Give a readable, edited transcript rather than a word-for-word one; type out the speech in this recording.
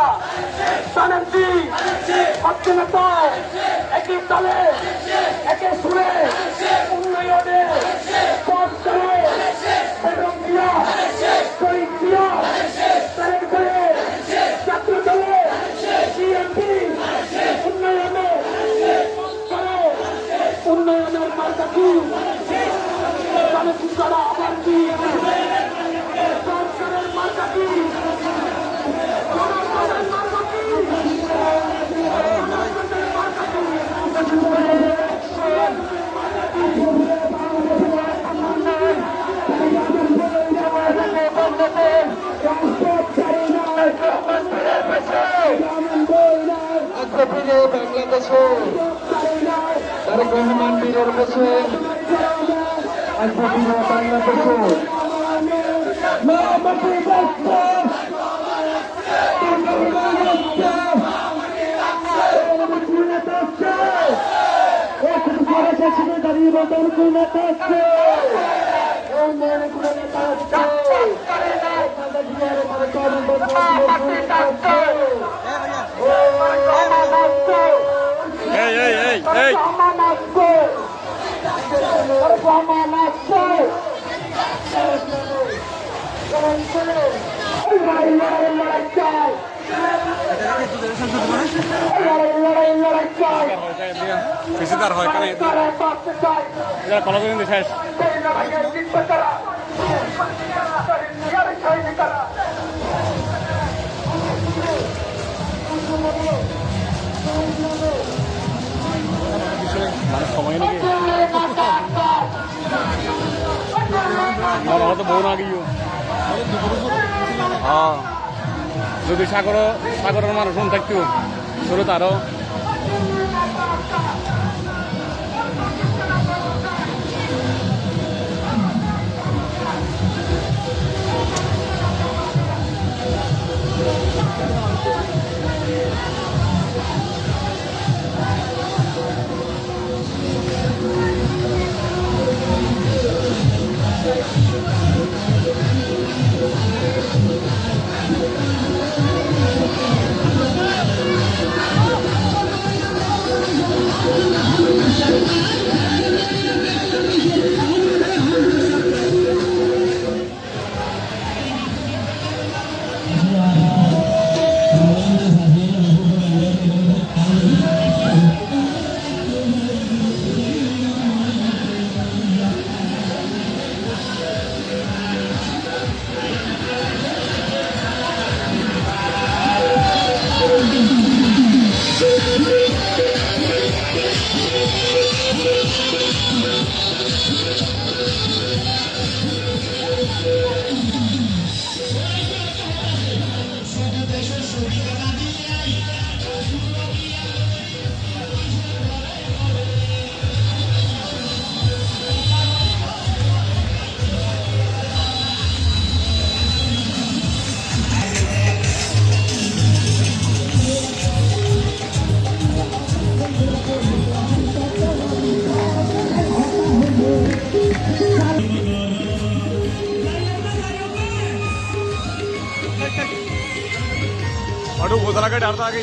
মার্কা জানেনজি স্বাধীনতা একই তালে একে সুরে উন্নয়নে পথ চলে বেগম জিয়া শহীদ জিয়া তারেক দলে ছাত্র দলে বিএনপি উন্নয়নে করে উন্নয়নের মার্কা কি জানেনজি ছাড়া আবার কি সরকারের মার্কা কি বাংলাদেশে তারেক রহমান বীরের বসে বাংলাদেশে দাঁড়িয়ে বলতেন কোন নেতা আছে পেশিদার হয় কারণ এটা ফলো করে শেষ মানে সময় নাকি হয়তো বউ না গিয়েও হ্যাঁ যদি সাগরের মানুষ থাকতো শুরু তারও और वो बोतल का डर था कि